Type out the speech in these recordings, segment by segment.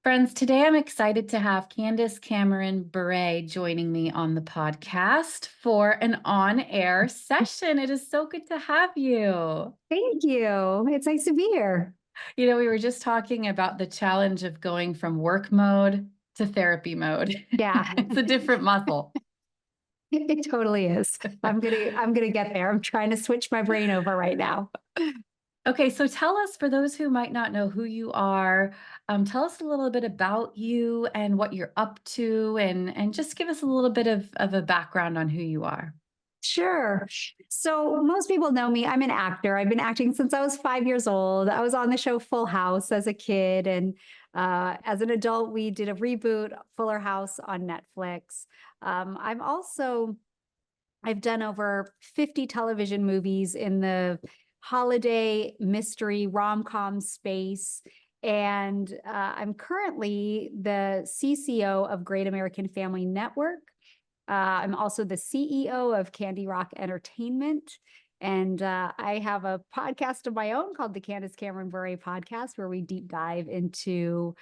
Friends, today I'm excited to have Candace Cameron Bure joining me on the podcast for an on-air session. It is so good to have you. Thank you. It's nice to be here. We were just talking about the challenge of going from work mode to therapy mode. Yeah, It's a different muscle. it totally is. I'm gonna get there. I'm trying to switch my brain over right now. Okay, so tell us, for those who might not know who you are, tell us a little bit about you and what you're up to, and just give us a little bit of a background on who you are. Sure. So most people know me. I'm an actor. I've been acting since I was 5 years old. I was on the show Full House as a kid, and as an adult, we did a reboot, Fuller House, on Netflix. I'm also I've done over 50 television movies in the holiday mystery rom-com space. And I'm currently the CCO of Great American Family Network. I'm also the CEO of Candy Rock Entertainment. And I have a podcast of my own called the Candace Cameron Bure podcast, where we deep dive into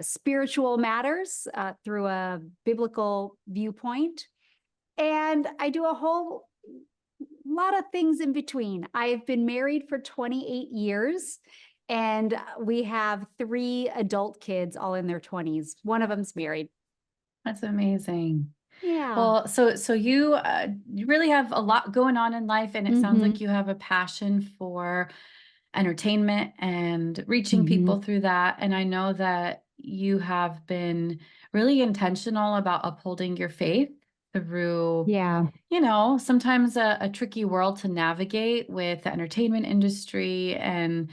spiritual matters through a biblical viewpoint. And I do a whole lot of things in between. I've been married for 28 years, and we have three adult kids, all in their 20s. One of them's married. That's amazing. Yeah. Well, so you really have a lot going on in life, and it sounds Hmm. like you have a passion for entertainment and reaching Hmm. people through that. And I know that you have been really intentional about upholding your faith through, Yeah. sometimes a tricky world to navigate with the entertainment industry and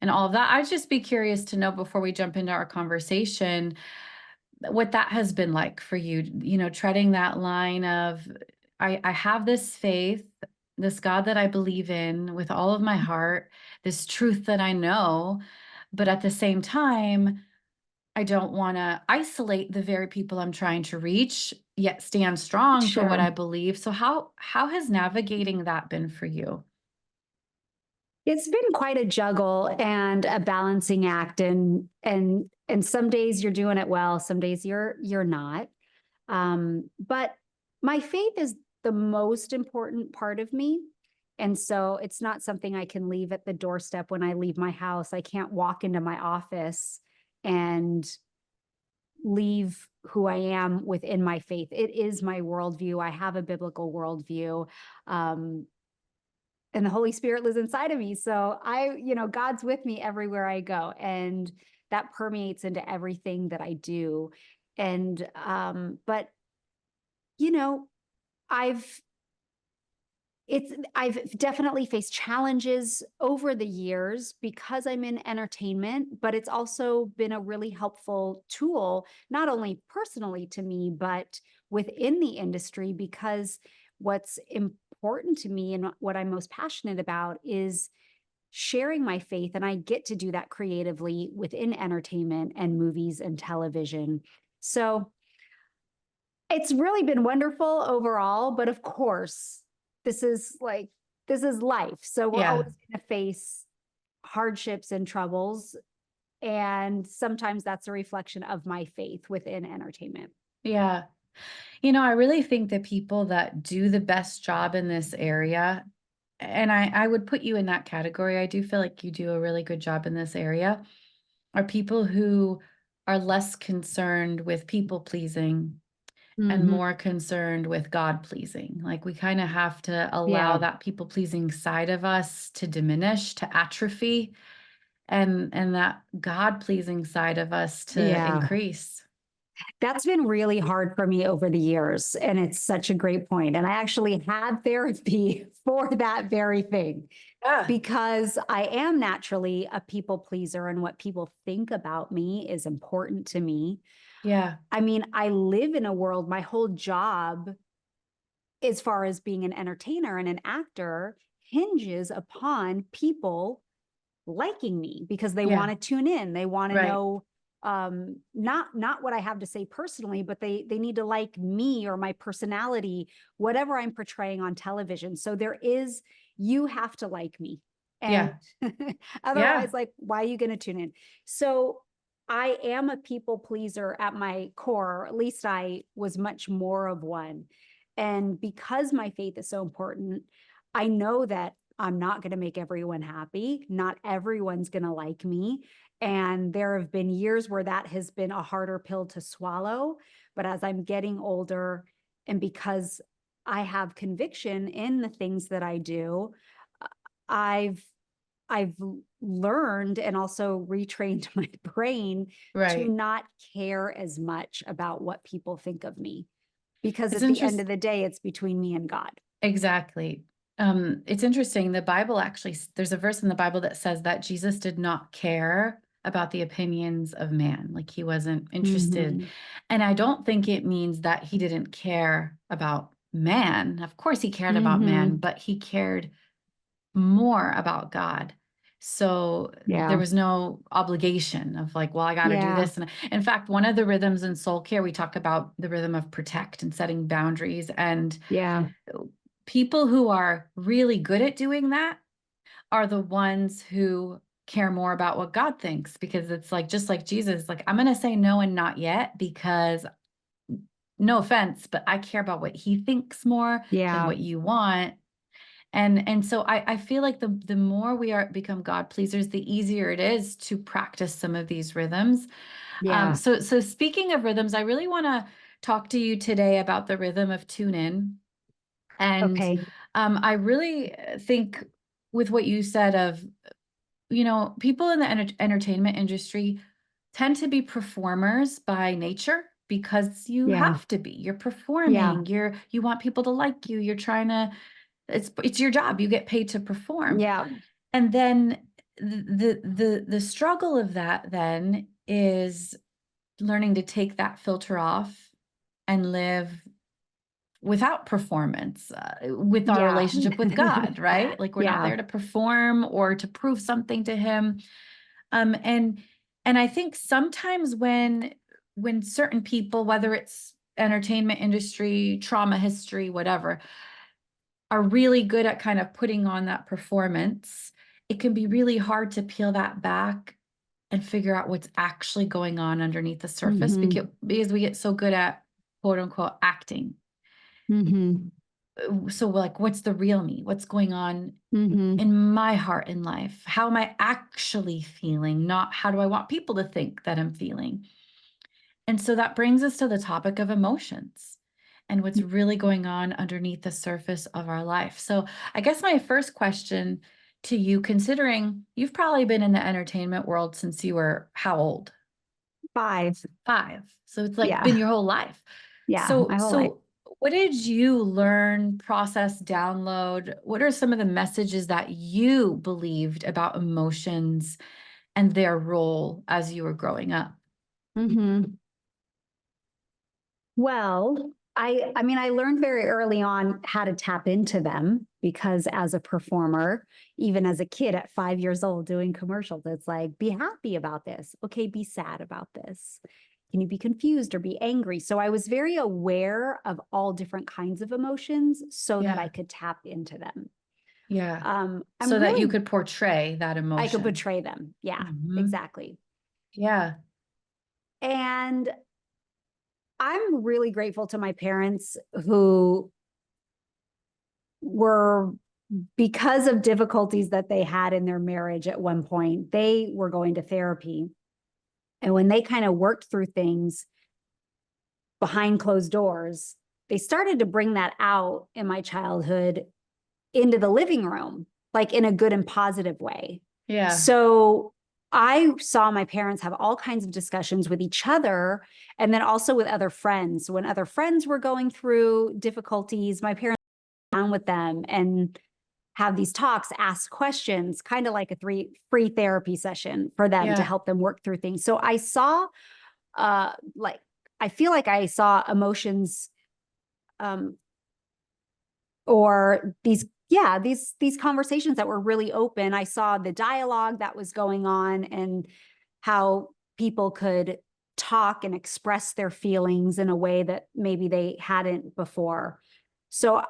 all of that. I'd just be curious to know, before we jump into our conversation, what that has been like for you, treading that line of, I have this faith, this God that I believe in with all of my heart, this truth that I know, but at the same time, I don't want to isolate the very people I'm trying to reach, yet stand strong for what Sure. I believe. So how has navigating that been for you? It's been quite a juggle and a balancing act, and some days you're doing it well, some days you're not. But my faith is the most important part of me. And so it's not something I can leave at the doorstep when I leave my house. I can't walk into my office and leave who I am within my faith. It is my worldview. I have a biblical worldview. Um, and the Holy Spirit lives inside of me. So God's with me everywhere I go. And that permeates into everything that I do. And but you know, I've I've definitely faced challenges over the years because I'm in entertainment, but it's also been a really helpful tool, not only personally to me, but within the industry, because what's important to me and what I'm most passionate about is sharing my faith. And I get to do that creatively within entertainment and movies and television. So it's really been wonderful overall, but of course, this is like this is life. So we're Yeah. always going to face hardships and troubles, and sometimes that's a reflection of my faith within entertainment. Yeah. I really think the people that do the best job in this area, and I would put you in that category, I do feel like you do a really good job in this area, are people who are less concerned with people pleasing and Mhm. more concerned with God pleasing. Like, we kind of have to allow Yeah. that people pleasing side of us to diminish, to atrophy, and that God pleasing side of us to Yeah. increase. That's been really hard for me over the years. And it's such a great point. And I actually had therapy for that very thing, Yeah. because I am naturally a people pleaser, and what people think about me is important to me. Yeah. I mean, I live in a world, my whole job, as far as being an entertainer and an actor, hinges upon people liking me because they Yeah. want to tune in. They want to Right. know not what I have to say personally, but they need to like me or my personality, whatever I'm portraying on television. So you have to like me. And Yeah. otherwise, Yeah. like, why are you going to tune in? So I am a people pleaser at my core, or at least I was much more of one. And because my faith is so important, I know that I'm not going to make everyone happy. Not everyone's going to like me. And there have been years where that has been a harder pill to swallow. But as I'm getting older, and because I have conviction in the things that I do, I've I've learned and also retrained my brain to Right. not care as much about what people think of me, because It's at the end interesting. of the day, it's between me and God. Exactly. It's interesting. The Bible actually, there's a verse in the Bible that says that Jesus did not care about the opinions of man. Like he wasn't interested. Mhm. And I don't think it means that he didn't care about man. Of course, he cared about man, Mhm. but he cared more about God. So there Yeah. was no obligation of like, well, I got to do Yeah. this. And in fact, one of the rhythms in soul care, we talk about the rhythm of protect and setting boundaries. And Yeah. people who are really good at doing that are the ones who care more about what God thinks, because it's like, just like Jesus, like, I'm going to say no and not yet, because no offense, but I care about what he thinks more than Yeah. what you want. And so I feel like the more we are become God pleasers, the easier it is to practice some of these rhythms. Yeah. So speaking of rhythms, I really want to talk to you today about the rhythm of tune in. And Okay. I really think with what you said of, people in the entertainment industry tend to be performers by nature, because you Yeah. have to be. You're Yeah. performing. You want people to like you. You're trying to. It's your job. You get paid to perform. Yeah. And then the struggle of that then is learning to take that filter off and live without performance, with our Yeah. relationship with God, right? Like we're not Yeah. there to perform or to prove something to him. Um, and and I think sometimes when certain people, whether it's entertainment industry, trauma history, whatever, are really good at kind of putting on that performance, it can be really hard to peel that back and figure out what's actually going on underneath the surface, Mhm. because we get so good at quote unquote acting. Mhm. So like, what's the real me? What's going on Mhm. in my heart and life? How am I actually feeling? Not how do I want people to think that I'm feeling? And so that brings us to the topic of emotions and what's really going on underneath the surface of our life. So I guess my first question to you, considering you've probably been in the entertainment world since you were how old? 5. 5. So it's like been Yeah. your whole life. Yeah, So my whole life. so what did you learn, process, download? What are some of the messages that you believed about emotions and their role as you were growing up? Mhm. Well, I mean, I learned very early on how to tap into them, because as a performer, even as a kid at 5 years old doing commercials, it's like, be happy about this. Okay, be sad about this. Can you be confused or be angry? So I was very aware of all different kinds of emotions so that I Yeah. could tap into them. Yeah. I'm So that you really, could portray that I could emotion. portray them. Yeah, Mhm. exactly. Yeah. And I'm really grateful to my parents who were, because of difficulties that they had in their marriage at one point, they were going to therapy. And when they kind of worked through things behind closed doors, they started to bring that out in my childhood into the living room, like in a good and positive way. Yeah. So I saw my parents have all kinds of discussions with each other, and then also with other friends. When other friends were going through difficulties, my parents were down with them and have these talks, ask questions, kind of like a free therapy session for them to Yeah. help them work through things. So I saw, like, I feel like I saw emotions, um, or these, yeah, these conversations that were really open. I saw the dialogue that was going on and how people could talk and express their feelings in a way that maybe they hadn't before. So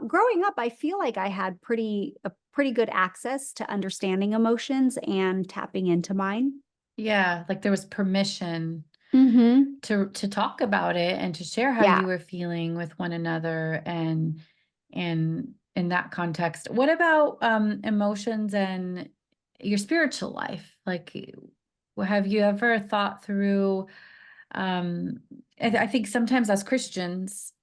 growing up, I feel like I had pretty good access to understanding emotions and tapping into mine. Yeah, like there was permission Mhm. to talk about it and to share how Yeah. you were feeling with one another, and in that context. What about emotions and your spiritual life? Like, have you ever thought through um I think sometimes as Christians,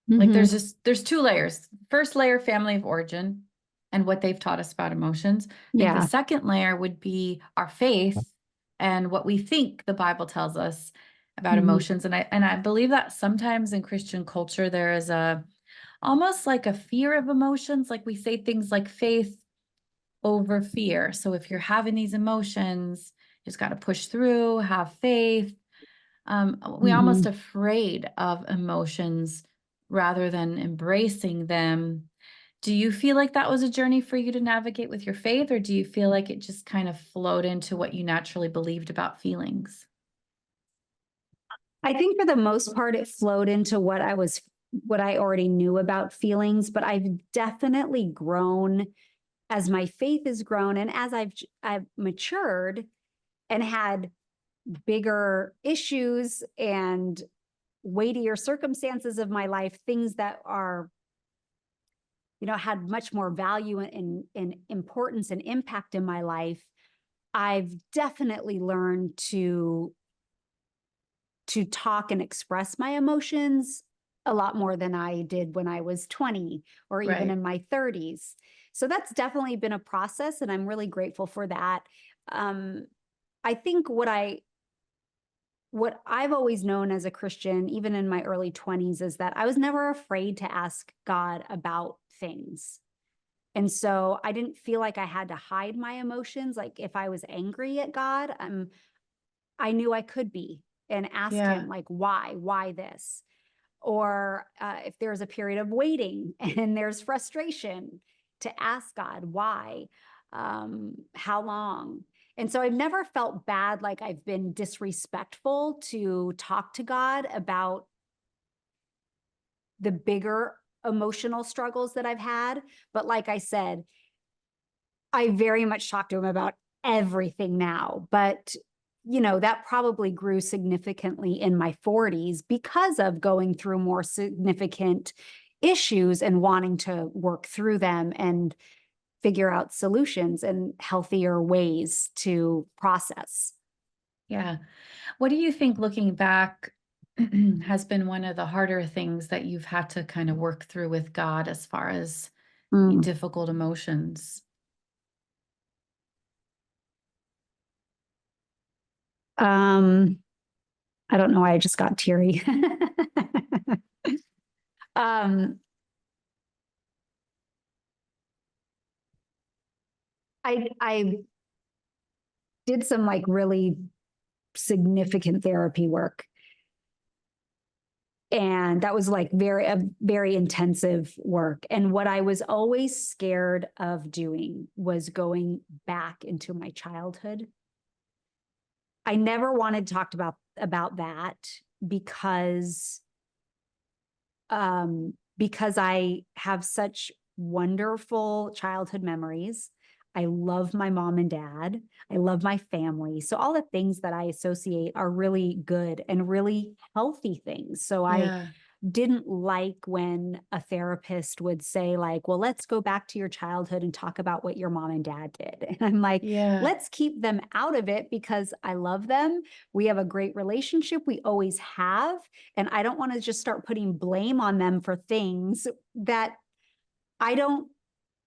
like Mhm. there's two layers. First layer, family of origin and what they've taught us about emotions. I think the Yeah. second layer would be our faith and what we think the Bible tells us about Mhm. emotions. And I believe that sometimes in Christian culture there is a almost like a fear of emotions. Like we say things like faith over fear. So if you're having these emotions, you just got to push through, have faith. We're almost Mhm. afraid of emotions rather than embracing them. Do you feel like that was a journey for you to navigate with your faith, or do you feel like it just kind of flowed into what you naturally believed about feelings? I think for the most part, it flowed into what I already knew about feelings, but I've definitely grown as my faith has grown and as I've matured and had bigger issues and weightier circumstances of my life, things that are, had much more value and importance and impact in my life. I've definitely learned to talk and express my emotions a lot more than I did when I was 20 or even Right. in my 30s. So that's definitely been a process, and I'm really grateful for that. Um, I think what I've always known as a Christian, even in my early 20s, is that I was never afraid to ask God about things. And so I didn't feel like I had to hide my emotions. Like if I was angry at God, I knew I could be and ask Yeah. him, like, why this? Or if there's a period of waiting and there's frustration, to ask God why, how long. And so I've never felt bad, like I've been disrespectful to talk to God about the bigger emotional struggles that I've had. But like I said, I very much talk to him about everything now. But that probably grew significantly in my 40s because of going through more significant issues and wanting to work through them and figure out solutions and healthier ways to process. Yeah. What do you think, looking back, has been one of the harder things that you've had to kind of work through with God as far as Mm. difficult emotions? Um, I don't know why I just got teary. um, I did some like really significant therapy work, and that was like very intensive work. And what I was always scared of doing was going back into my childhood. I never wanted to talk about that because because I have such wonderful childhood memories. I love my mom and dad. I love my family. So all the things that I associate are really good and really healthy things. So I Yeah. didn't like when a therapist would say, like, well, let's go back to your childhood and talk about what your mom and dad did. And I'm like, Yeah. let's keep them out of it because I love them. We have a great relationship. We always have. And I don't want to just start putting blame on them for things that I don't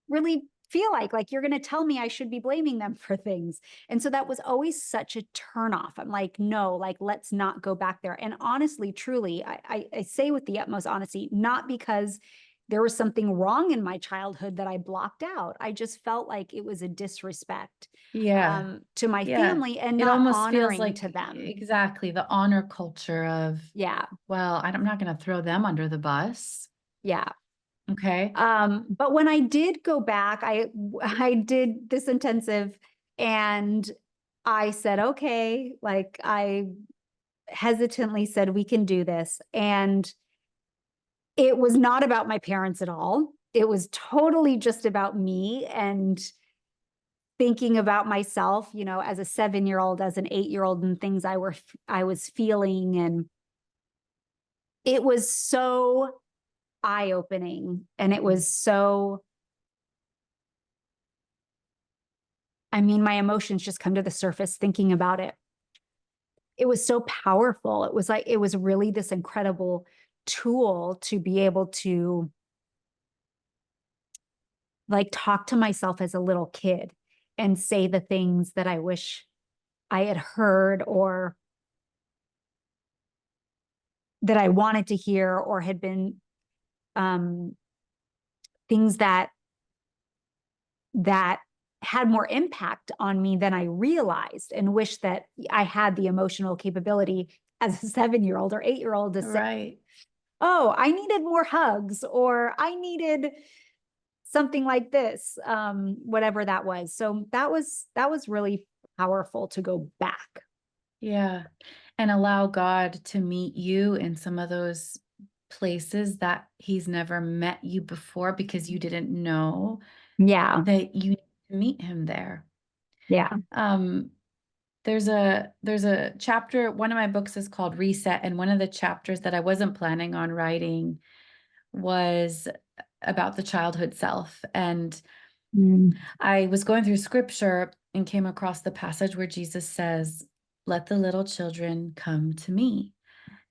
really feel like you're going to tell me I should be blaming them for things. And so that was always such a turnoff. I'm like, no, like, let's not go back there. And honestly, truly, I say with the utmost honesty, not because there was something wrong in my childhood that I blocked out. I just felt like it was a disrespect Yeah. to my Yeah. family and It not almost feels honoring to like them. exactly the honor culture of, Yeah. well, I'm not going to throw them under the bus. Yeah. Okay. But when I did go back, I did this intensive, and I said, okay, like I hesitantly said, we can do this. And it was not about my parents at all. It was totally just about me and thinking about myself, as a 7-year-old, as an 8-year-old, and things I was feeling, and it was so eye-opening, and it was so I mean, my emotions just come to the surface thinking about it. It was so powerful. It was really this incredible tool to be able to, like, talk to myself as a little kid and say the things that I wish I had heard, or that I wanted to hear, or had been, um, things that had more impact on me than I realized, and wish that I had the emotional capability as a 7-year-old or 8-year-old to say, Right. "Oh, I needed more hugs," or "I needed something like this," whatever that was. So that was really powerful to go back. Yeah. And allow God to meet you in some of those places that he's never met you before because you didn't know Yeah, that you need to meet him there. yeah. Um, there's a chapter, one of my books is called Reset, and one of the chapters that I wasn't planning on writing was about the childhood self. And Mm, I was going through scripture and came across the passage where Jesus says, "Let the little children come to me."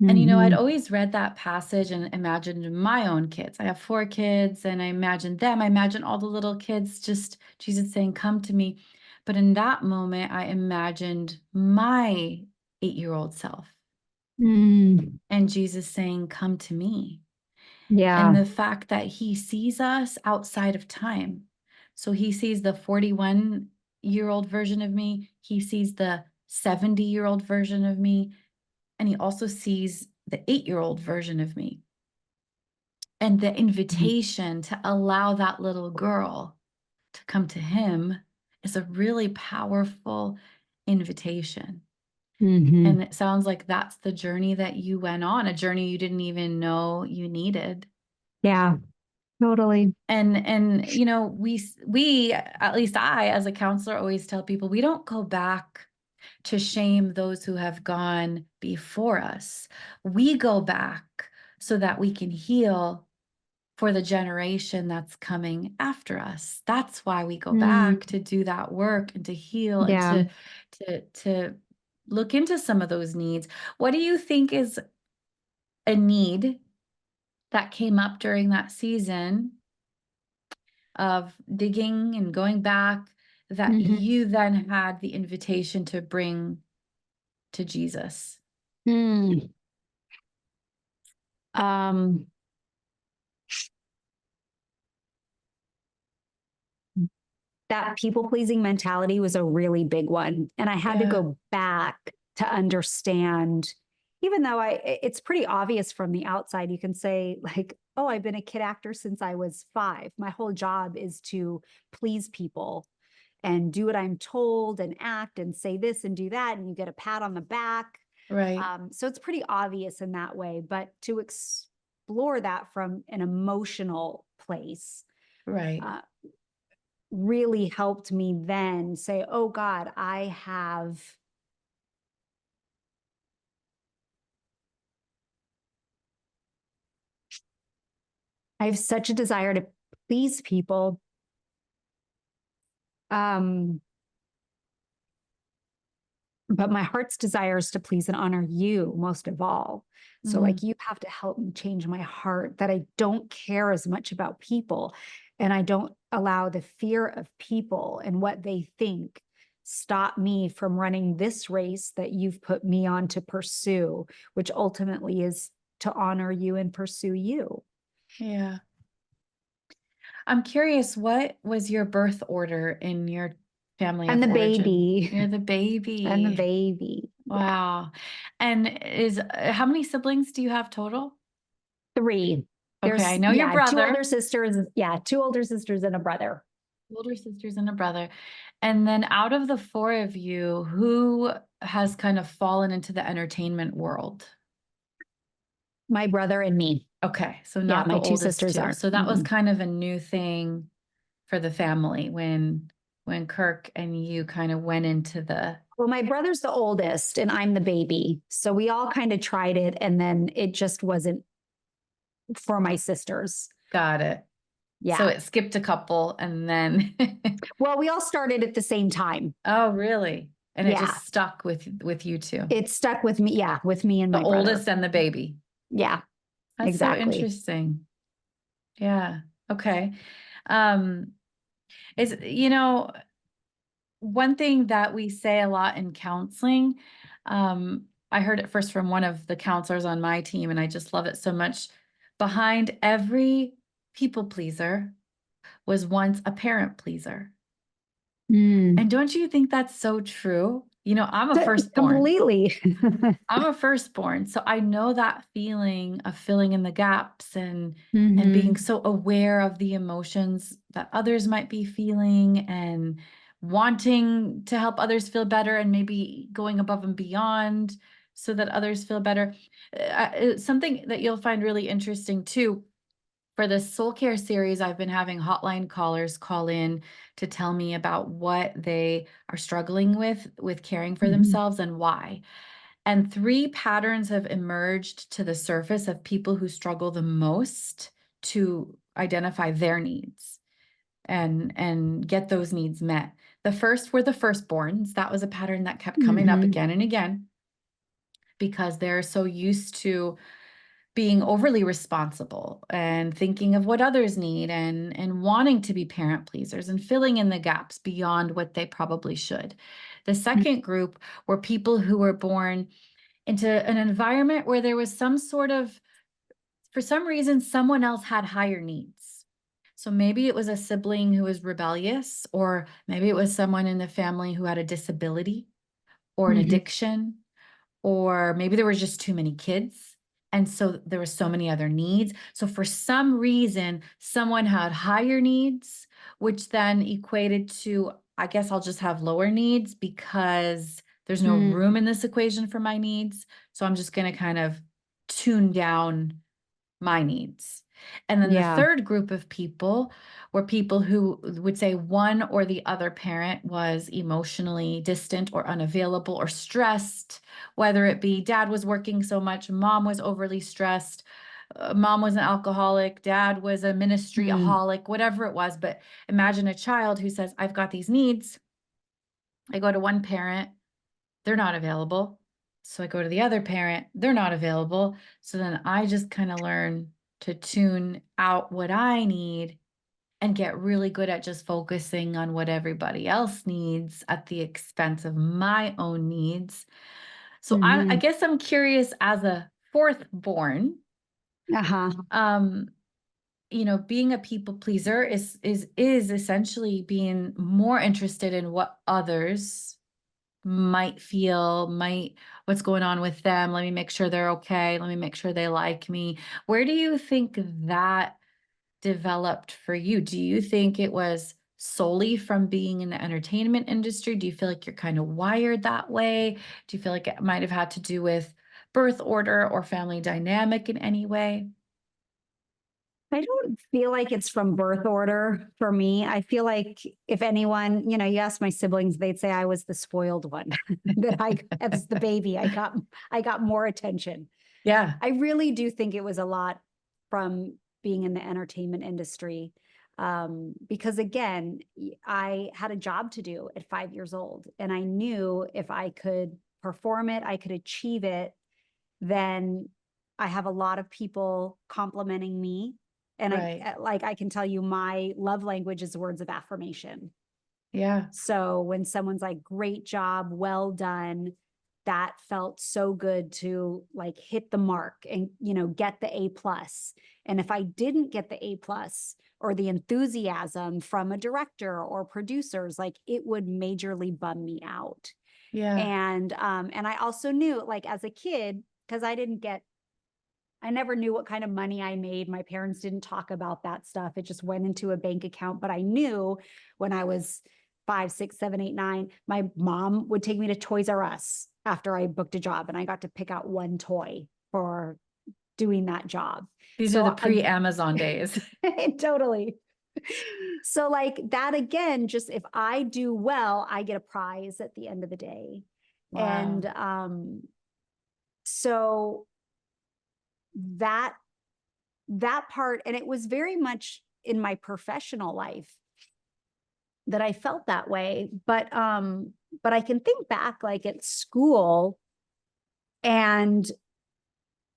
And, I'd mhm, always read that passage and imagined my own kids. I have 4 kids, and I imagined them. I imagine all the little kids, just Jesus saying, "Come to me." But in that moment, I imagined my 8-year-old self mm, and Jesus saying, "Come to me." And yeah, the fact that he sees us outside of time. So he sees the 41-year-old version of me, he sees the 70-year-old version of me, and he also sees the 8-year-old version of me. And the mhm, invitation to allow that little girl to come to him is a really powerful invitation. mhm. And it sounds like that's the journey that you went on, a journey you didn't even know you needed. Yeah, totally. And we, at least I as a counselor, always tell people we don't go back to shame those who have gone before us. We go back so that we can heal for the generation that's coming after us. That's why we go Mm, back to do that work and to heal and yeah. to look into some of those needs. What do you think is a need that came up during that season of digging and going back that Mhm. you then had the invitation to bring to Jesus? Mm. Um, that people pleasing mentality was a really big one. And I had to Yeah, go back to understand, even though it's pretty obvious from the outside. You can say, like, "Oh, I've been a kid actor since I was 5. My whole job is to please people and do what I'm told and act and say this and do that." And you get a pat on the back. right, So it's pretty obvious in that way. But to explore that from an emotional place, right. uh, really helped me then say, "Oh God, I have such a desire to please people. Um, but my heart's desire is to please and honor you most of all. So, like, Mm, you have to help me change my heart, that I don't care as much about people, and I don't allow the fear of people and what they think stop me from running this race that you've put me on to pursue, which ultimately is to honor you and pursue you." yeah. I'm curious, what was your birth order in your family And of the origin? baby. You're the And the baby. baby. Yeah. Wow. And how many siblings do you have total? 3. Okay, I There's know your yeah, 2 older brother, sisters, yeah, 2 older sisters and a brother. older sisters and a brother. And then out of the 4 of you, who has kind of fallen into the entertainment world? My brother and me. Okay, so Yeah, not the my 2 oldest sisters 2. aren't. So that was Mm-mm. kind of a new thing for the family when when Kirk and you kind of went into the Well, my brother's the oldest and I'm the baby. So we all kind of tried it and then it just wasn't for my sisters. got it. So Yeah. it skipped a couple and then Well, we all started at the same time. oh, really? And it Yeah. just stuck with you two. It stuck with me. Yeah. With me and The my brother. oldest and the baby. Yeah. That's so Exactly. interesting. Yeah. Okay. Um, is, you know, one thing that we say a lot in counseling, I heard it first from one of the counselors on my team, and I just love it so much. Behind every people pleaser was once a parent pleaser. Mm. And don't you think that's so true? You know, I'm a firstborn. Completely. I'm a firstborn, so I know that feeling of filling in the gaps and being Hmm. so aware of the emotions that others might be feeling and wanting to help others feel better and maybe going above and beyond so that others feel better. Something that you'll find really interesting too for the soul care series, I've been having hotline callers call in to tell me about what they are struggling with caring for Hmm. themselves and why. And three patterns have emerged to the surface of people who struggle the most to identify their needs and get those needs met. The first were the firstborns. That was a pattern that kept coming up Hmm. again and again because they're so used to being overly responsible and thinking of what others need and wanting to be parent pleasers and filling in the gaps beyond what they probably should. The second group were people who were born into an environment where there was some sort of, for some reason, someone else had higher needs. So maybe it was a sibling who was rebellious, or maybe it was someone in the family who had a disability or an Hmm. addiction, or maybe there was just too many kids. And so there were so many other needs. So for some reason, someone had higher needs, which then equated to, I guess I'll just have lower needs because there's no Hmm. room in this equation for my needs. So I'm just going to kind of tune down my needs. And then the Yeah. third group of people were people who would say one or the other parent was emotionally distant or unavailable or stressed, whether it be dad was working so much, mom was overly stressed, mom was an alcoholic, dad was a Mm. ministry-aholic, whatever it was. But imagine a child who says, I've got these needs. I go to one parent, they're not available. So I go to the other parent, they're not available. So then I just kind of learn to tune out what I need and get really good at just focusing on what everybody else needs at the expense of my own needs. So I Hmm. guess I'm curious as a fourth born, Uh-huh. um, being a people pleaser is essentially being more interested in what others might feel, what's going on with them. Let me make sure they're okay. Let me make sure they like me. Where do you think that developed for you? Do you think it was solely from being in the entertainment industry? Do you feel like you're kind of wired that way? Do you feel like it might have had to do with birth order or family dynamic in any way? I don't feel like it's from birth order for me. I feel like if anyone, you ask my siblings, they'd say I was the spoiled one. That I as the baby, I got more attention. Yeah, I really do think it was a lot from being in the entertainment industry. Because again, I had a job to do at 5 years old, and I knew if I could perform it, I could achieve it, then I have a lot of people complimenting me. And right. like I can tell you, my love language is words of affirmation. Yeah, So when someone's like, great job, well done, that felt so good to like hit the mark and, get the A plus. And if I didn't get the A plus or the enthusiasm from a director or producers, like it would majorly bum me out. yeah, And I also knew like as a kid, because I never knew what kind of money I made. My parents didn't talk about that stuff. It just went into a bank account. But I knew when I was 5, 6, 7, 8, 9, my mom would take me to Toys R Us after I booked a job, and I got to pick out one toy for doing that job. these are the So pre-Amazon days. totally. So like that again, just if I do well, I get a prize at the end of the day. And Wow. so that that part, and it was very much in my professional life that I felt that way. But I can think back like at school, and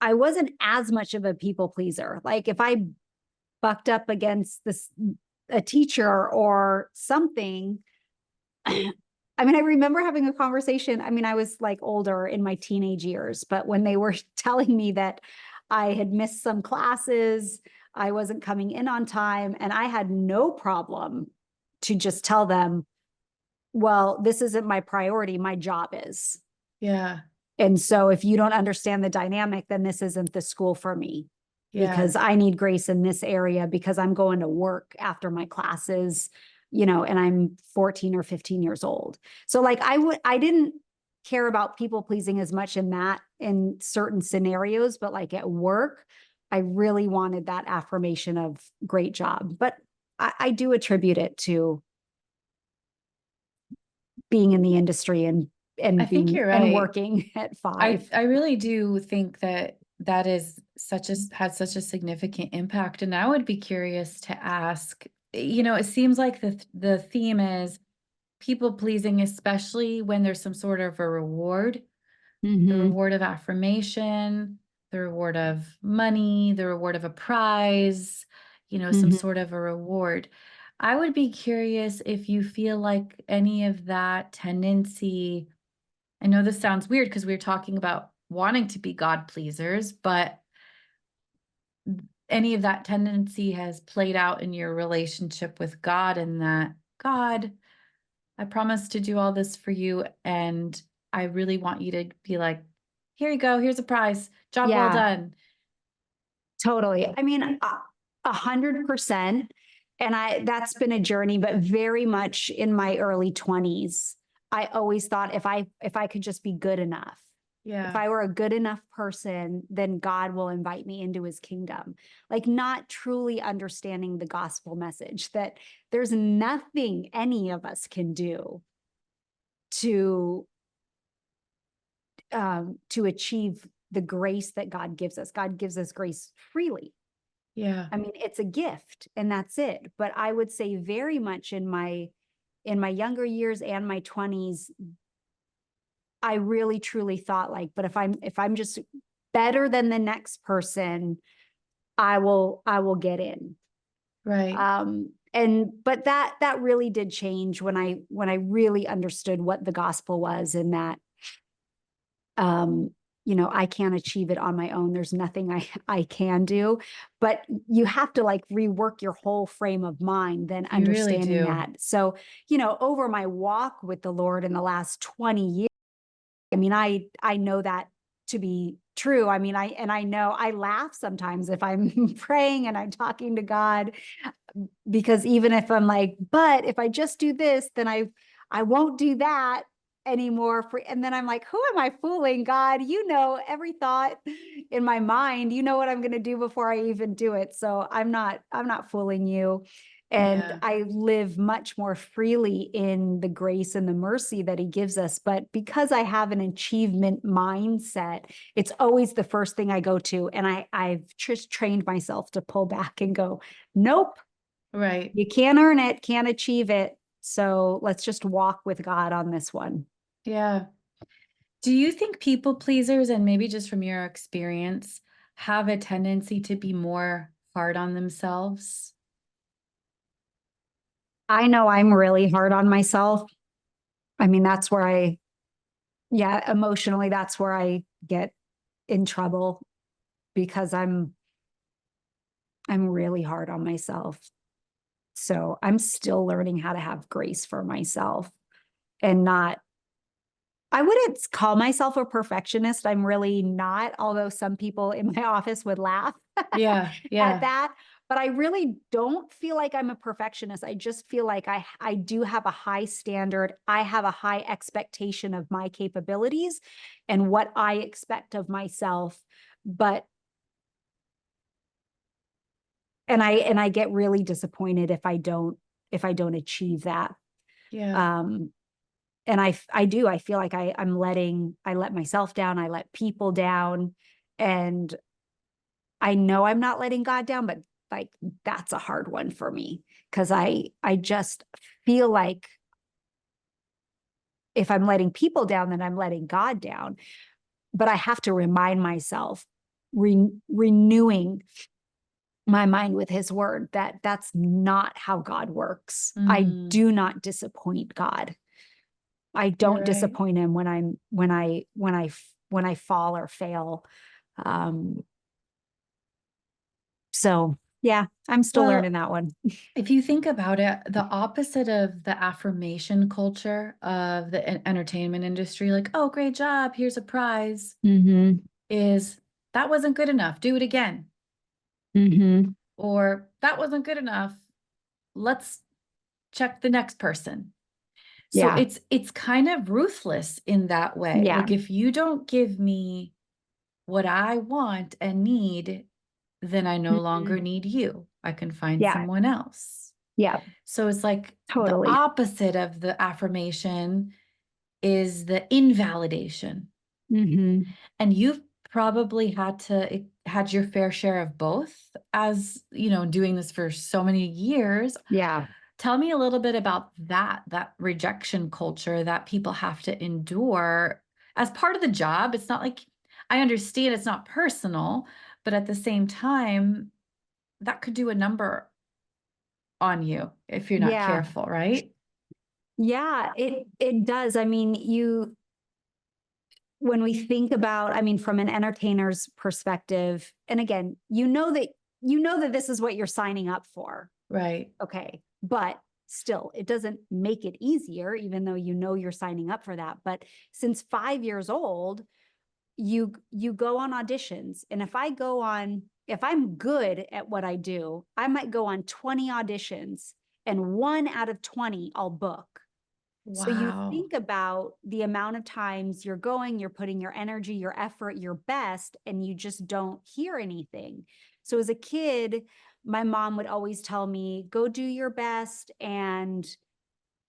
I wasn't as much of a people pleaser. Like if I bucked up against this a teacher or something, I mean, I remember having a conversation. I mean, I was like older in my teenage years, but when they were telling me that I had missed some classes, I wasn't coming in on time, and I had no problem to just tell them, well, this isn't my priority, my job is. Yeah. And so if you don't understand the dynamic, then this isn't the school for me, Yeah. because I need grace in this area because I'm going to work after my classes, and I'm 14 or 15 years old. So like I didn't care about people pleasing as much in certain scenarios, but like at work, I really wanted that affirmation of great job. But I do attribute it to being in the industry I and think being you're and right. working at I 5. I really do think that that is such a had such a significant impact, and I would be curious to ask, it seems like the theme is people pleasing, especially when there's some sort of a reward, the Mhm. reward of affirmation, the reward of money, the reward of a prize, some Mhm. sort of a reward. I would be curious if you feel like any of that tendency. I know this sounds weird because we were talking about wanting to be God pleasers, but any of that tendency has played out in your relationship with God, and that, God, I promise to do all this for you. And I really want you to be like, here you go. Here's a prize. Job well Yeah, done. totally. I mean, 100%. And that's been a journey, but very much in my early 20s. I always thought if I could just be good enough, if Yeah. I were a good enough person, then God will invite me into his kingdom. Like not truly understanding the gospel message that there's nothing any of us can do to to achieve the grace that God gives us. God gives us grace freely. Yeah. I mean, it's a gift and that's it. But I would say very much in my younger years and my 20s, I really truly thought like, but if I'm just better than the next person, I will get in. Right. And but that really did change when I really understood what the gospel was, and that um I can't achieve it on my own. There's nothing I can do, but you have to like rework your whole frame of mind, then You really understanding do. that. So over my walk with the Lord in the last 20 years, I mean, I know that to be true. I mean, I know I laugh sometimes if I'm praying and I'm talking to God, because even if I'm like, but if I just do this, then I won't do that anymore. And then I'm like, who am I fooling? God, you know every thought in my mind. You know what I'm going to do before I even do it. So I'm not fooling you. And Yeah. I live much more freely in the grace and the mercy that he gives us. But because I have an achievement mindset, it's always the first thing I go to. And I've just trained myself to pull back and go, nope, Right. you can't earn it, can't achieve it. So let's just walk with God on this one. Yeah. Do you think people pleasers, and maybe just from your experience, have a tendency to be more hard on themselves? I know I'm really hard on myself. I mean, that's where yeah, emotionally, that's where I get in trouble, because I'm really hard on myself. So I'm still learning how to have grace for myself and not, I wouldn't call myself a perfectionist. I'm really not, although some people in my office would laugh Yeah. at Yeah. that. But I really don't feel like I'm a perfectionist. I just feel like I do have a high standard. I have a high expectation of my capabilities and what I expect of myself. But and I get really disappointed if I don't achieve that. Yeah. Um, and I feel like I let myself down, I let people down, and I know I'm not letting God down, but like that's a hard one for me because I just feel like if I'm letting people down, then I'm letting God down. But I have to remind myself, renewing my mind with his word, that that's not how God works. I Mm, do not disappoint God. I you're don't right. disappoint him when I fall or fail. Um, so yeah, I'm still learning Well, that one. if you think about it, the opposite of the affirmation culture of the entertainment industry, like, oh, great job, here's a prize, Mm-hmm. is that wasn't good enough, do it again. Mm-hmm. Or that wasn't good enough, let's check the next person. So Yeah. it's kind of ruthless in that way. Yeah. Like if you don't give me what I want and need, then I no longer Mhm. need you. I can find Yeah. someone else. Yeah. So it's like the Totally. opposite of the affirmation is the invalidation. Mm-hmm. And you've probably had your fair share of both as, doing this for so many years. Yeah. Tell me a little bit about that rejection culture that people have to endure as part of the job. It's not like I understand it's not personal, but at the same time, that could do a number on you if you're not Yeah. careful, right? Yeah. It does. I mean, when we think about, I mean, from an entertainer's perspective, and again, you know that this is what you're signing up for. Right. Okay. But still, it doesn't make it easier, even though you know you're signing up for that. But since 5 years old, you go on auditions, and if I'm good at what I do, I might go on 20 auditions, and 1 out of 20 I'll book. So you Wow. think about the amount of times you're going, you're putting your energy, your effort, your best, and you just don't hear anything. So as a kid, my mom would always tell me, go do your best, and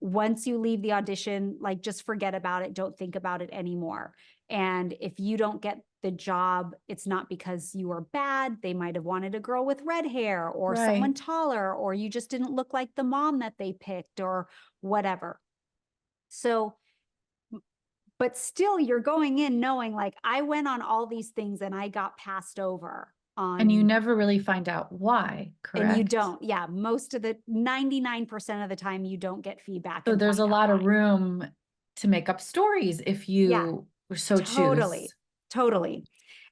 once you leave the audition, like just forget about it, don't think about it anymore. And if you don't get the job, it's not because you were bad. They might have wanted a girl with red hair or someone Right. taller, or you just didn't look like the mom that they picked, or whatever. So, but still, you're going in knowing, like, I went on all these things and I got passed over And you on. never really find out why, And you correct? don't. Yeah, most of the 99% of the time, you don't get feedback So and there's find a out lot why. of room to make up stories if Yeah, you so totally. choose. Totally.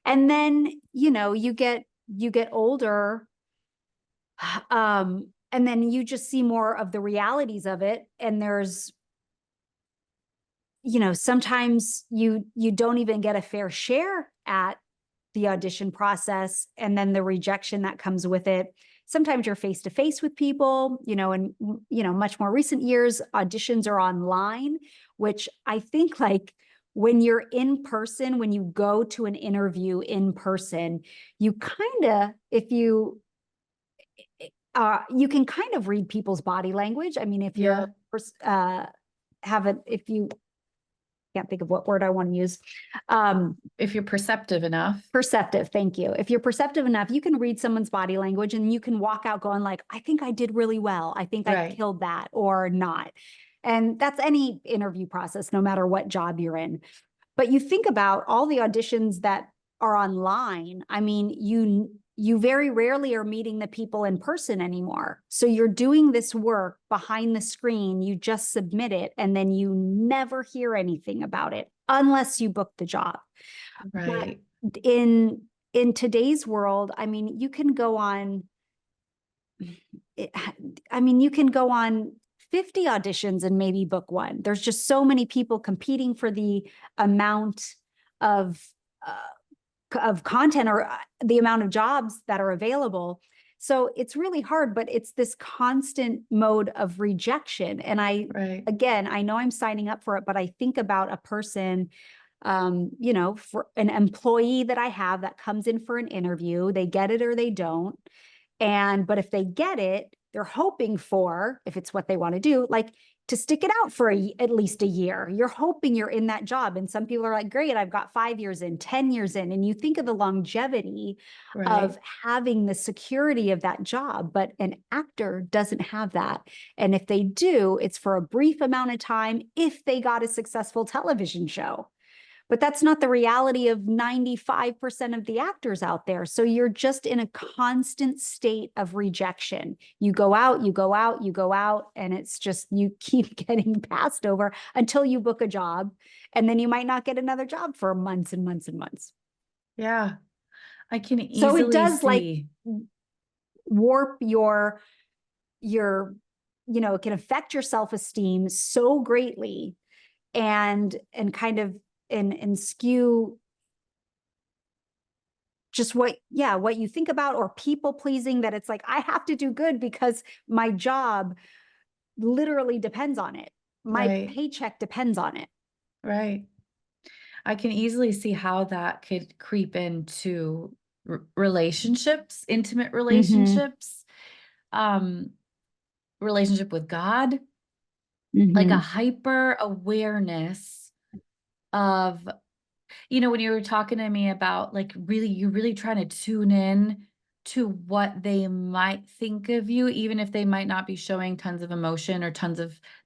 And then, you get older, and then you just see more of the realities of it. And there's, sometimes you don't even get a fair share at the audition process, and then the rejection that comes with it. Sometimes you're face to face with people, and much more recent years, auditions are online, which I think, like, when you're in person, when you go to an interview in person, you kind of, if you can kind of read people's body language. I mean, if you're Yeah. have it, if you can't think of what word I want to use. Um, If you're perceptive enough. Perceptive, thank you. If you're perceptive enough, you can read someone's body language and you can walk out going, like, I think I did really well. I think I Right. killed that, or not. And that's any interview process, no matter what job you're in. But you think about all the auditions that are online. I mean, you very rarely are meeting the people in person anymore. So you're doing this work behind the screen, you just submit it, and then you never hear anything about it unless you book the job. But Right. in today's world, I mean, you can go on 50 auditions and maybe book one. There's just so many people competing for the amount of content, or the amount of jobs that are available. So it's really hard, but it's this constant mode of rejection. And Right. again, I know I'm signing up for it, but I think about a person, for an employee that I have that comes in for an interview, they get it or they don't. But if they get it, they're hoping for, if it's what they want to do, like to stick it out for at least a year. You're hoping you're in that job. And some people are like, great, I've got 5 years in, 10 years in. And you think of the longevity Right. of having the security of that job. But an actor doesn't have that. And if they do, it's for a brief amount of time if they got a successful television show. But that's not the reality of 95% of the actors out there. So you're just in a constant state of rejection. You go out, you go out, you go out, and it's just you keep getting passed over until you book a job. And then you might not get another job for months and months and months. Yeah. I can So it easily does like see. warp your it can affect your self-esteem so greatly and kind of and skew just what you think about, or people pleasing, that it's like I have to do good because my job literally depends on it. My Right. paycheck depends on it. Right. I can easily see how that could creep into relationships, intimate Mhm. relationships, um, relationship with God, like a Mhm. hyper awareness of, when you were talking to me about like you're really trying to tune in to what they might think of you, even if they might not be showing tons of emotion or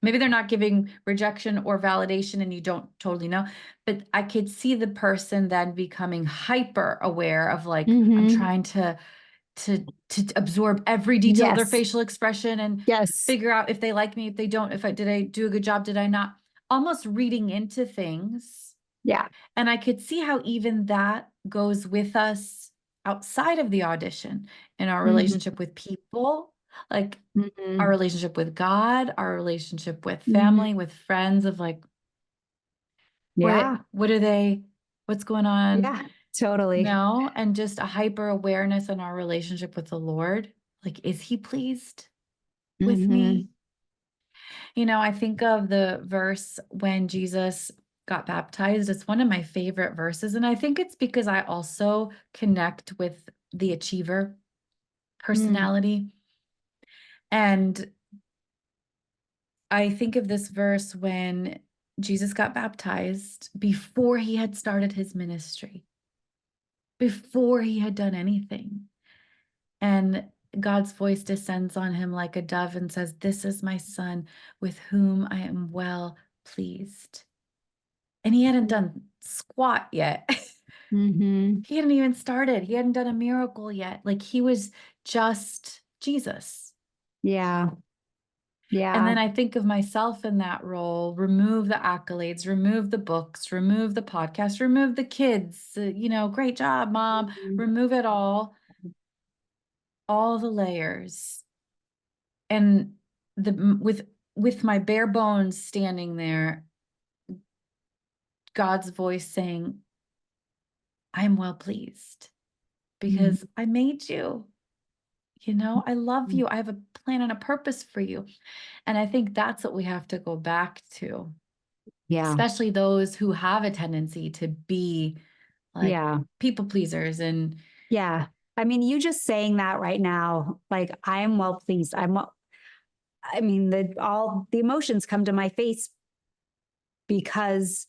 maybe they're not giving rejection or validation and you don't totally know. But I could see the person then becoming hyper aware of like, I'm Mhm. trying to absorb every detail of their Yes. facial expression and Yes. figure out if they like me, if they don't, did I do a good job? Did I not? Almost reading into things. Yeah. And I could see how even that goes with us outside of the audition in our Mhm. relationship with people, like our Mhm. relationship with God, our relationship with Mhm. family, with friends of like, Yeah. what are they, what's going on? Yeah. Totally. No, and just a hyper awareness in our relationship with the Lord. Like, is he pleased with Mhm. me? I think of the verse when Jesus got baptized. It's one of my favorite verses. And I think it's because I also connect with the achiever Mm. personality. And I think of this verse when Jesus got baptized before he had started his ministry, before he had done anything. And God's voice descends on him like a dove and says, "This is my son with whom I am well pleased." And he hadn't done squat yet. Mhm. He hadn't even started. He hadn't done a miracle yet. Like he was just Jesus. Yeah. And Yeah. then I think of myself in that role, remove the accolades, remove the books, remove the podcast, remove the kids, great job, mom, Mhm. remove it all the layers. And with my bare bones standing there, God's voice saying, "I am well pleased because I made you. I love Mhm. you. I have a plan and a purpose for you." And I think that's what we have to go back to, Yeah. especially those who have a tendency to be like Yeah. people pleasers. And Yeah. I mean, you just saying that right now, like I am well pleased. I mean, all the emotions come to my face because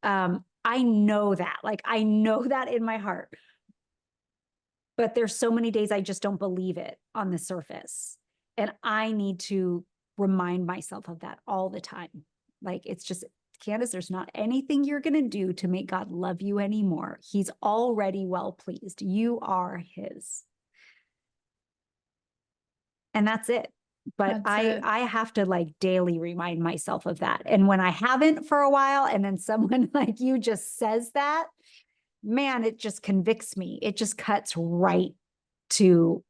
I know that. Like I know that in my heart. But there's so many days I just don't believe it on the surface. And I need to remind myself of that all the time. Like it's just, Candace, there's not anything you're going to do to make God love you anymore. He's already well pleased. You are his. And that's it. But that's I it. I have to like daily remind myself of that. And when I haven't for a while and then someone like you just says that, man, it just convicts me. It just cuts right to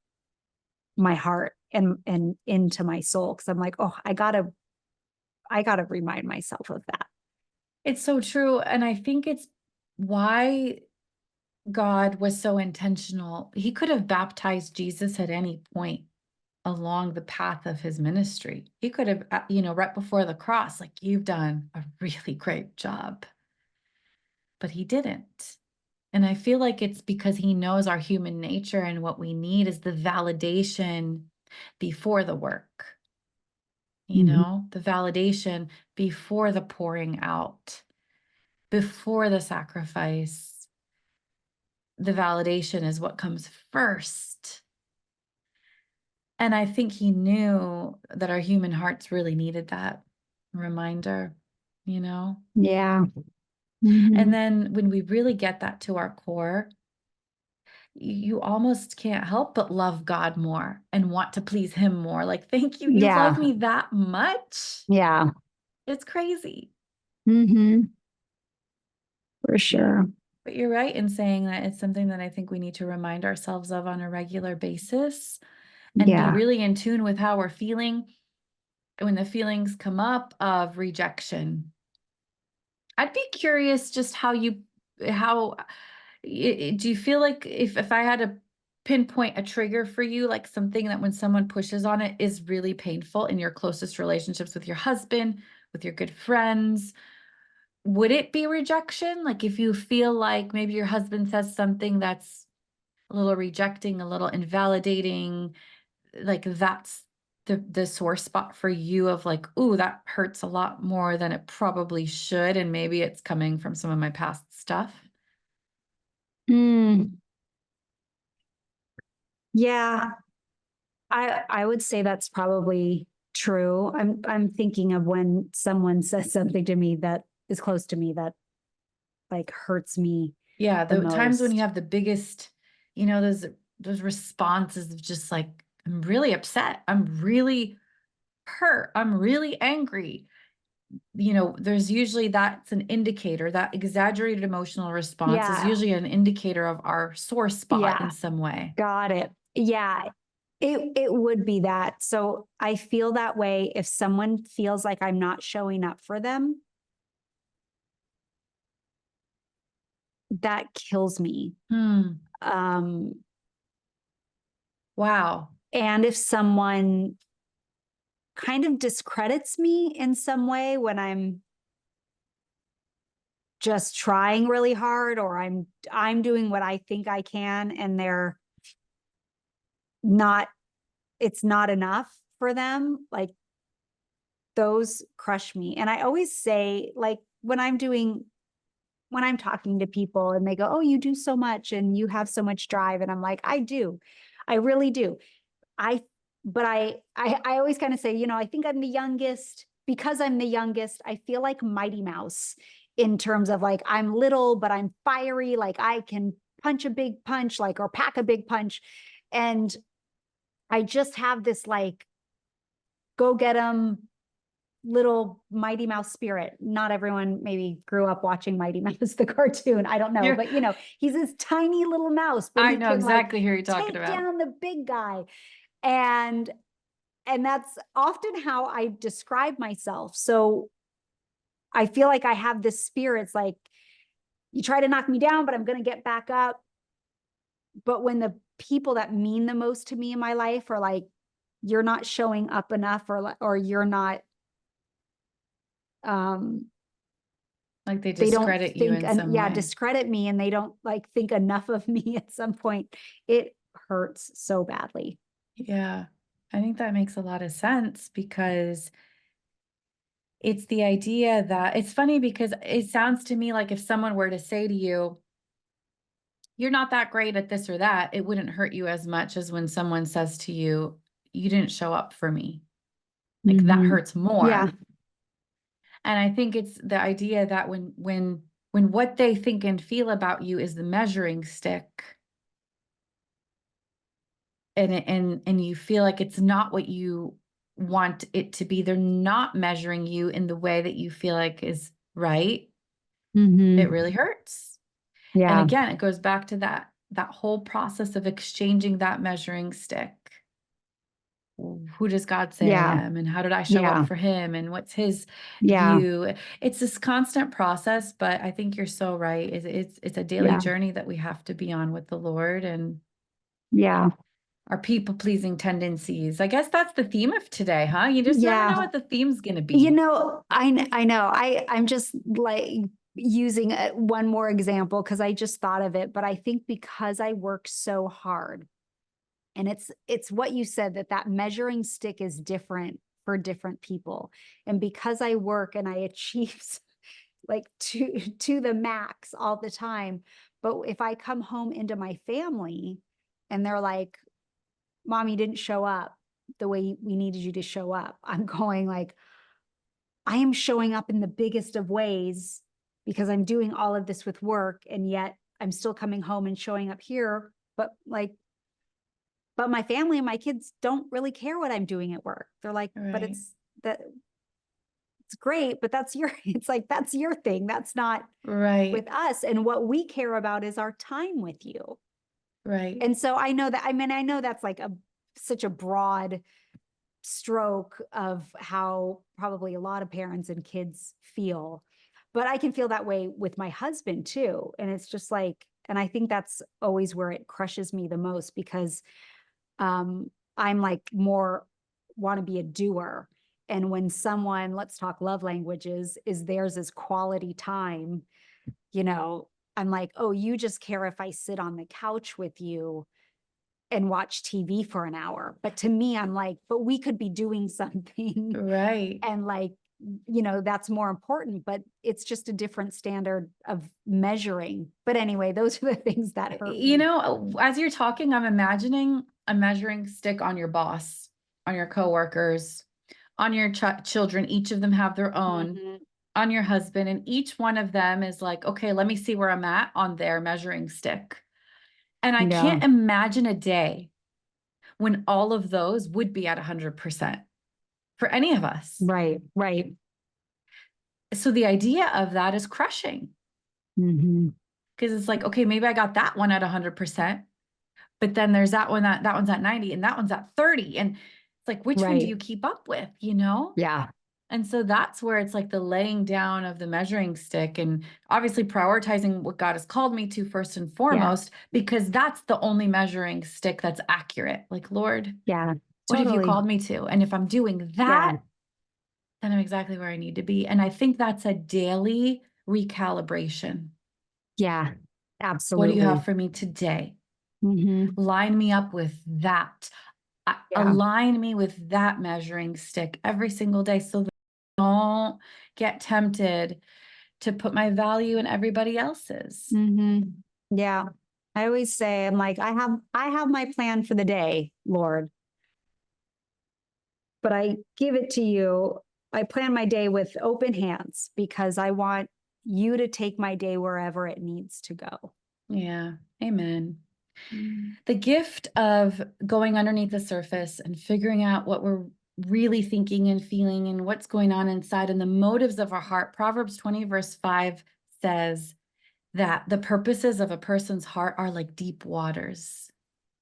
my heart and into my soul, because I'm like, oh, I gotta remind myself of that. It's so true. And I think it's why God was so intentional. He could have baptized Jesus at any point along the path of his ministry. He could have, right before the cross, like, you've done a really great job, but he didn't. And I feel like it's because he knows our human nature, and what we need is the validation before the work, Mhm. the validation before the pouring out, before the sacrifice. The validation is what comes first. And I think he knew that our human hearts really needed that reminder, you know? Yeah. And Mhm. then when we really get that to our core, you almost can't help but love God more and want to please him more. Like, thank you. You love Yeah. me that much. Yeah. It's crazy. Mhm. For sure. But you're right in saying that it's something that I think we need to remind ourselves of on a regular basis and be Yeah. really in tune with how we're feeling when the feelings come up of rejection. I'd be curious just how do you feel like if I had to pinpoint a trigger for you, like something that when someone pushes on it is really painful in your closest relationships with your husband, with your good friends, would it be rejection? Like if you feel like maybe your husband says something that's a little rejecting, a little invalidating, like that's the sore spot for you of like, "Ooh, that hurts a lot more than it probably should, and maybe it's coming from some of my past stuff." Mm, yeah. I would say that's probably true. I'm thinking of when someone says something to me that is close to me that like hurts me Yeah, the the times when you most. have the biggest, those responses of just like, "I'm really upset. I'm really hurt. I'm really angry." There's usually that's an indicator, that exaggerated emotional response is Yeah. usually an indicator of our sore spot in Yeah. some way. Got it. Yeah. It would be that. So I feel that way if someone feels like I'm not showing up for them, that kills me. Hmm. Um, Wow. and if someone kind of discredits me in some way when I'm just trying really hard or I'm doing what I think I can and they're not it's not enough for them, like those crush me. And I always say like when I'm talking to people and they go, "Oh, you do so much and you have so much drive." And I'm like, "I do. I really do." I but I always kind of say, I think I'm the youngest because I'm the youngest. I feel like Mighty Mouse in terms of like I'm little, but I'm fiery. Like I can punch a big punch, like or pack a big punch, and I just have this like go get them little Mighty Mouse spirit. Not everyone maybe grew up watching Mighty Mouse the cartoon. I don't know, You're but he's this tiny little mouse, but I he know can like exactly who you're talking take about. down the big guy. And that's often how I describe myself. So I feel like I have this spirit. It's like you try to knock me down, but I'm going to get back up. But when the people that mean the most to me in my life are like, you're not showing up enough, or you're not, um, Like they they don't discredit you think, in and some yeah, way. discredit me, and they don't like think enough of me at some point. It hurts so badly. Yeah. I think that makes a lot of sense because it's the idea that it's funny because it sounds to me like if someone were to say to you, "You're not that great at this or that," it wouldn't hurt you as much as when someone says to you, "You didn't show up for me." Like that Mm-hmm. hurts Yeah. more. And I think it's the idea that when what they think and feel about you is the measuring stick, and you feel like it's not what you want it to be, they're not measuring you in the way that you feel like is right, it Mm-hmm. really hurts. And Yeah. again, it goes back to that whole process of exchanging that measuring stick. Who does God say I Yeah. am? And how did I show up Yeah. for him? And what's his Yeah. view? It's this constant process, but I think you're so right. It's a daily Yeah. journey that we have to be on with the Lord and Yeah. our people pleasing tendencies. I guess that's the theme of today, huh? You just never Yeah. know what the theme's going to be. I know. I'm just like using one more example because I just thought of it, but I think because I work so hard, and it's what you said, that that measuring stick is different for different people. And because I work and I achieve like to the max all the time, but if I come home into my family and they're like, "Mom, you didn't show up the way we needed you to show up." I'm going like, I am showing up in the biggest of ways because I'm doing all of this with work, and yet I'm still coming home and showing up here, but like, but my family and my kids don't really care what I'm doing at work. They're like, "But Right. it's great, but that's your," it's like, "That's your thing. That's not Right. with us. And what we care about is our time with you." Right. And so I know that, I mean, I know that's like a such a broad stroke of how probably a lot of parents and kids feel. But I can feel that way with my husband too. And it's just like, and I think that's always where it crushes me the most because I'm like more want to be a doer. And when someone, let's talk love languages, is theirs is quality time, you know, I'm like, oh, you just care if I sit on the couch with you and watch TV for an hour. But to me, I'm like, but we could be doing something Right. and like, that's more important, but it's just a different standard of measuring. But anyway, those are the things that hurt You me. know, as you're talking, I'm imagining a measuring stick on your boss, on your coworkers, on your children. Each of them have their own, Mhm. on your husband, and each one of them is like, okay, let me see where I'm at on their measuring stick. And I Yeah. can't imagine a day when all of those would be at 100% for any of us. Right. Right. So the idea of that is crushing Hmm. because it's like, okay, maybe I got that one at 100%, but then there's that one that one's at 90 and that one's at 30. And it's like, which one do Right. you keep up with, you know? Yeah. And so that's where it's like the laying down of the measuring stick and obviously prioritizing what God has called me to first and Yeah. foremost, because that's the only measuring stick that's accurate. Like, Lord, Yeah. what have you Totally. called me to? And if I'm doing Yeah. that, then I'm exactly where I need to be. And I think that's a daily recalibration. Yeah. What do you have Absolutely. for me today? Hmm. Line me up with that. Yeah. Align me with that measuring stick every single day so that I don't get tempted to put my value in everybody else's. Hmm. Yeah. I always say, I'm like, I have my plan for the day, Lord, but I give it to you. I plan my day with open hands because I want you to take my day wherever it needs to go. Yeah. Amen. Mm. The gift of going underneath the surface and figuring out what we're really thinking and feeling and what's going on inside and the motives of our heart. Proverbs 20, verse 5 says that the purposes of a person's heart are like deep waters,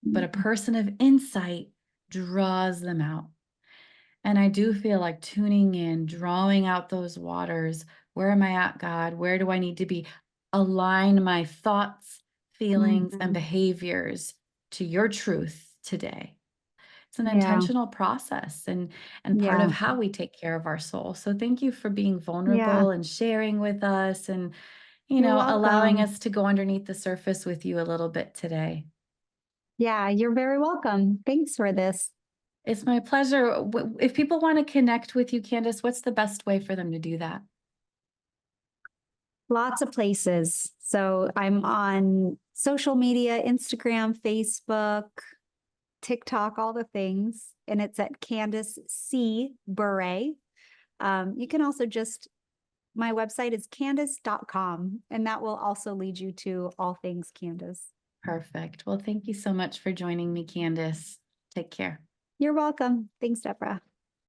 but a person of insight draws them out. And I do feel like tuning in, drawing out those waters. Where am I at, God? Where do I need to be? Align my thoughts, feelings, and Mhm. behaviors to your truth today. It's an Yeah. intentional process and part of Yeah. how we take care of our soul. So thank you for being Yeah. vulnerable and sharing with us and You're allowing welcome. us to go underneath the surface with you a little bit today. Yeah, you're very welcome. Thanks for this. It's my pleasure. If people want to connect with you, Candace, what's the best way for them to do that? Lots of places. So I'm on social media, Instagram, Facebook, TikTok, all the things. And it's at Candace C. Bure. You can also just, my website is candace.com, and that will also lead you to all things Candace. Perfect. Well, thank you so much for joining me, Candace. Take care. You're welcome. Thanks, Deborah.